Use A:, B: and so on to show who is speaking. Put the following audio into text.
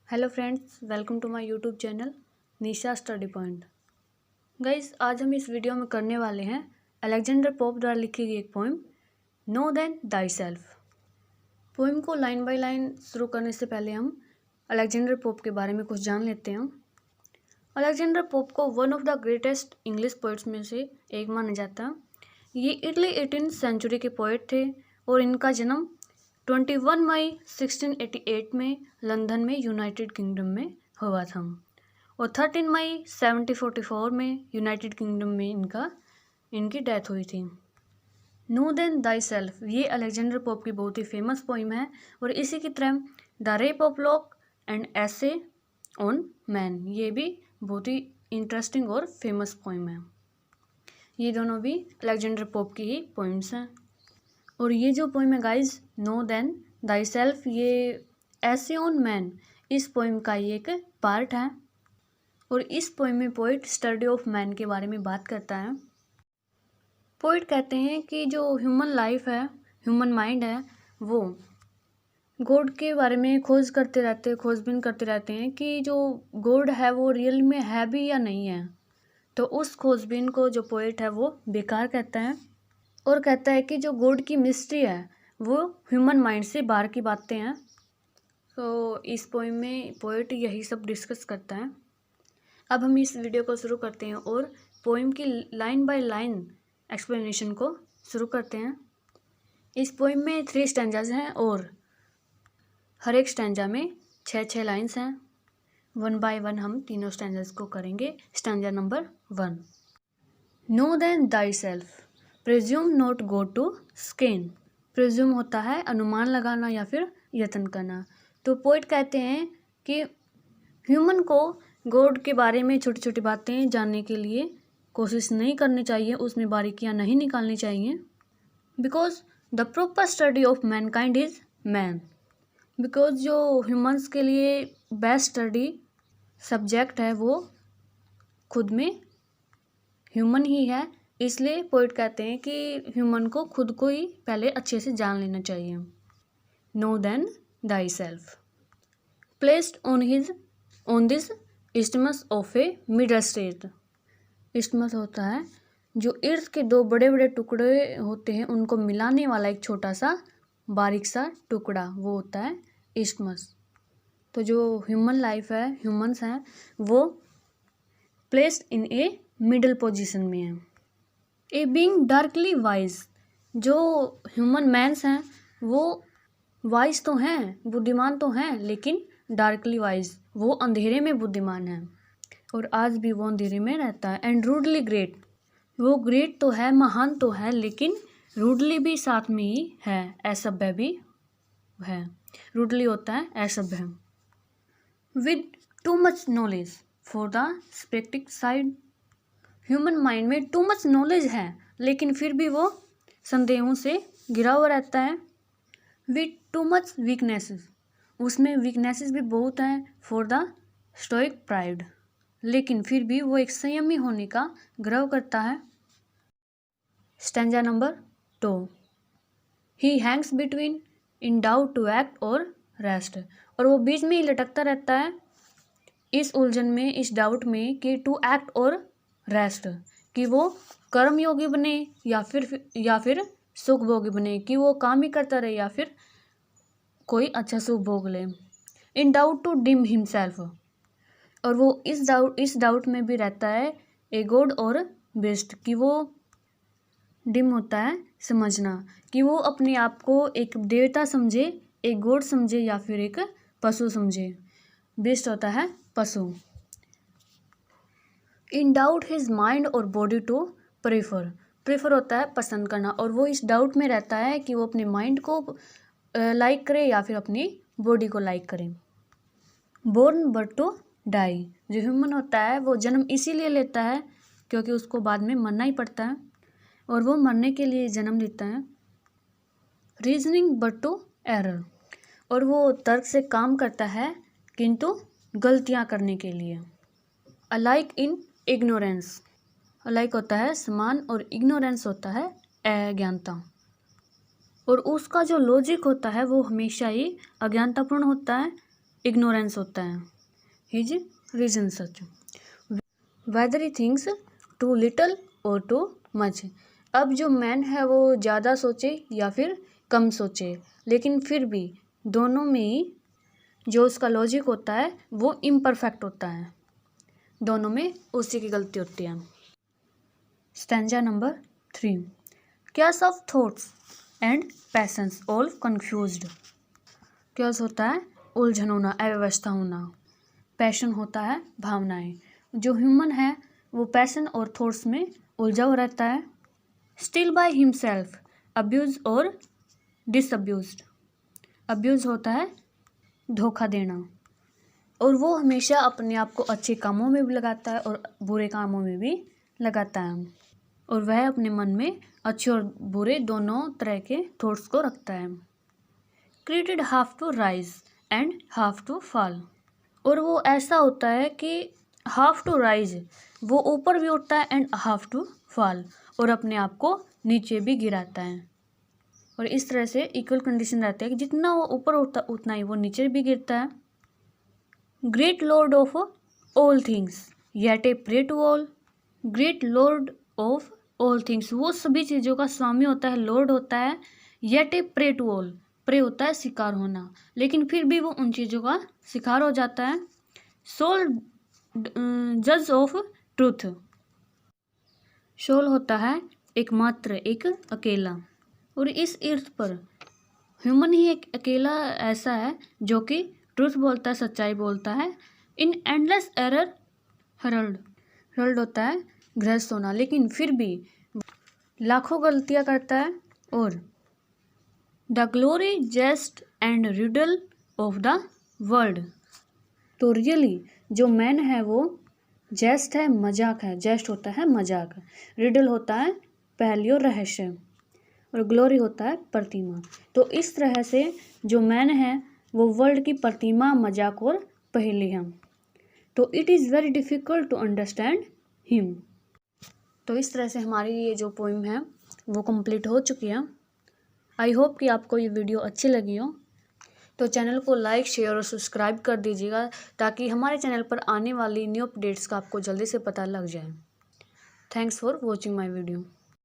A: Hello friends, welcome to my YouTube channel Nisha Study Point. Guys, आज हम इस video में करने वाले हैं अलेक्जेंडर पोप द्वारा लिखी गई एक poem know then thyself. Poem को लाइन बाय लाइन शुरू करने से पहले हम अलेक्जेंडर पोप के बारे में कुछ जान लेते हैं। अलेक्जेंडर पोप को one of the greatest English poets में से एक माना जाता है। ये इटली 18th सेंचुरी के पोइट थे और इनका जन्म 21 मई 1688 में लंदन में यूनाइटेड किंगडम में हुआ था और 13 मई 1744 में यूनाइटेड किंगडम में इनकी डेथ हुई थी। नो देन दाई सेल्फ ये अलेक्जेंडर पोप की बहुत ही फेमस पोइम है और इसी की तरह the rape of lock and essay on man ये भी बहुत ही इंटरेस्टिंग और फेमस पोइम है। ये दोनों भी अलेक्जेंडर पोप की ही पोइम्स हैं। और ये जो पोइम है guys know then thyself, ये एसे ऑन मैन इस पोइम का ही एक पार्ट है और इस पोइम में पोइट स्टडी ऑफ मैन के बारे में बात करता है। पोइट कहते हैं कि जो ह्यूमन लाइफ है, ह्यूमन माइंड है, वो गॉड के बारे में खोजबीन करते रहते हैं कि जो गॉड है वो रियल में है भी या नहीं है। तो उस खोजबीन को जो पोइट है वो बेकार कहता है और कहता है कि जो गॉड की मिस्ट्री है वो ह्यूमन माइंड से बाहर की बातें हैं। तो इस पोइम में पोइट यही सब डिस्कस करता है। अब हम इस वीडियो को शुरू करते हैं और पोइम की लाइन बाय लाइन एक्सप्लेनेशन को शुरू करते हैं। इस पोइम में 3 स्टैंजाज हैं और हर एक स्टैंजा में 6 लाइन्स हैं। 1 बाय 1 हम तीनों स्टैंजाज को करेंगे। Stanza number 1, know then thyself presume not God to scan. Presume होता है अनुमान लगाना या फिर यत्न करना। तो पोइट कहते हैं कि ह्यूमन को गॉड के बारे में छोटी छोटी बातें जानने के लिए कोशिश नहीं करनी चाहिए, उसमें बारीकियां नहीं निकालनी चाहिए। Because the proper study of Mankind is man. Because जो ह्यूमंस के लिए बेस्ट स्टडी सब्जेक्ट है वो खुद में ह्यूमन ही है। इसलिए पोइट कहते हैं कि ह्यूमन को खुद को ही पहले अच्छे से जान लेना चाहिए। Know then thyself placed on this isthmus of a middle state. Isthmus होता है जो अर्थ के 2 बड़े बड़े टुकड़े होते हैं उनको मिलाने वाला एक छोटा सा बारीक सा टुकड़ा, वो होता है इस्टमस। तो जो ह्यूमन लाइफ है, ह्यूमंस हैं, वो placed in A middle position में है। ए बीइंग डार्कली वाइज, जो ह्यूमन मैंस हैं वो वाइज तो हैं, बुद्धिमान तो हैं, लेकिन डार्कली वाइज वो अंधेरे में बुद्धिमान है और आज भी वो अंधेरे में रहता है। एंड रूडली ग्रेट, वो ग्रेट तो है, महान तो है, लेकिन रूडली भी साथ में ही है, असभ्य भी है। रूडली होता है असभ्य। With too much knowledge for the sceptic side, human mind में टू मच नॉलेज है लेकिन फिर भी वो संदेहों से घिरा हुआ रहता है। विद टू मच वीकनेसेस, उसमें वीकनेसेस भी बहुत हैं। फॉर द स्टोइक प्राइड, लेकिन फिर भी वो एक संयमी होने का गर्व करता है। Stanza number 2, he hangs between in doubt to act और रेस्ट, और वो बीच में ही लटकता रहता है इस उलझन में, इस डाउट में कि टू एक्ट और रेस्ट, कि वो कर्म योगी बने या फिर सुख भोगी बने, कि वो काम ही करता रहे या फिर कोई अच्छा सुख भोग ले। In doubt to deem himself, और वो इस डाउट में भी रहता है ए गॉड और बेस्ट, कि वो डिम होता है समझना, कि वो अपने आप को एक देवता समझे, एक गॉड समझे या फिर एक पशु समझे। बेस्ट होता है पशु। इन डाउट हिज माइंड और बॉडी टू प्रेफर होता है पसंद करना, और वो इस डाउट में रहता है कि वो अपने माइंड को लाइक करे या फिर अपनी बॉडी को लाइक करे। बोर्न बट टू डाई, जो ह्यूमन होता है वो जन्म इसीलिए लेता है क्योंकि उसको बाद में मरना ही पड़ता है और वो मरने के लिए जन्म लेता है। रीजनिंग बट टू एरर, और वो तर्क से काम करता है किंतु गलतियाँ करने के लिए। अलाइक इन इग्नोरेंस, अलाइक होता है समान और इग्नोरेंस होता है अज्ञानता, और उसका जो लॉजिक होता है वो हमेशा ही अज्ञानतापूर्ण होता है। इग्नोरेंस होता है, his reason such, whether he thinks too little और टू मच। अब जो मैन है वो ज़्यादा सोचे या फिर कम सोचे, लेकिन फिर भी दोनों में ही जो उसका लॉजिक होता है वो इम्परफेक्ट होता है, दोनों में उसी की गलती होती है। Stanza number 3, chaos of thoughts and patience all confused. chaos होता है उलझन होना, अव्यवस्था होना, पैशन होता है भावनाएं। जो ह्यूमन है वो पैशन और थॉट्स में उलझा हुआ रहता है। स्टिल बाय हिमसेल्फ, अब्यूज और डिसअब्यूज्ड। अब्यूज होता है धोखा देना, और वो हमेशा अपने आप को अच्छे कामों में भी लगाता है और बुरे कामों में भी लगाता है, और वह अपने मन में अच्छे और बुरे दोनों तरह के थॉट्स को रखता है। Created half to rise and half to fall, और वो ऐसा होता है कि हाफ टू राइज वो ऊपर भी उठता है एंड हाफ टू फॉल, और अपने आप को नीचे भी गिराता है। और इस तरह से इक्वल कंडीशन रहता है कि जितना वो ऊपर उठता उतना ही वो नीचे भी गिरता है। Great lord of all things yet a prey to all. Great lord of all things, वो सभी चीज़ों का स्वामी होता है, लॉर्ड होता है। Yet a prey to all, prey होता है शिकार होना, लेकिन फिर भी वो उन चीज़ों का शिकार हो जाता है। सोल जज ऑफ ट्रूथ, सोल होता है एकमात्र, एक अकेला, और इस अर्थ पर ह्यूमन ही एक अकेला ऐसा है जो कि ट्रूथ बोलता है, सच्चाई बोलता है। इन एंडलेस एरर हरल्ड, हरल्ड होता है गृहस्थ होना, लेकिन फिर भी लाखों गलतियां करता है। और the glory jest and riddle of the world, तो रियली जो मैन है वो जेस्ट है, मजाक है। जेस्ट होता है मजाक, रिडल होता है पहेली और रहस्य, और ग्लोरी होता है प्रतिमा। तो इस तरह से जो मैन है वो वर्ल्ड की प्रतिमा, मजाक और पहेली है। तो it is very difficult to understand him. तो इस तरह से हमारी ये जो पोइम है वो कंप्लीट हो चुकी है। आई होप कि आपको ये वीडियो अच्छी लगी हो। तो चैनल को लाइक, शेयर और सब्सक्राइब कर दीजिएगा, ताकि हमारे चैनल पर आने वाली न्यू अपडेट्स का आपको जल्दी से पता लग जाए। Thanks for watching my video.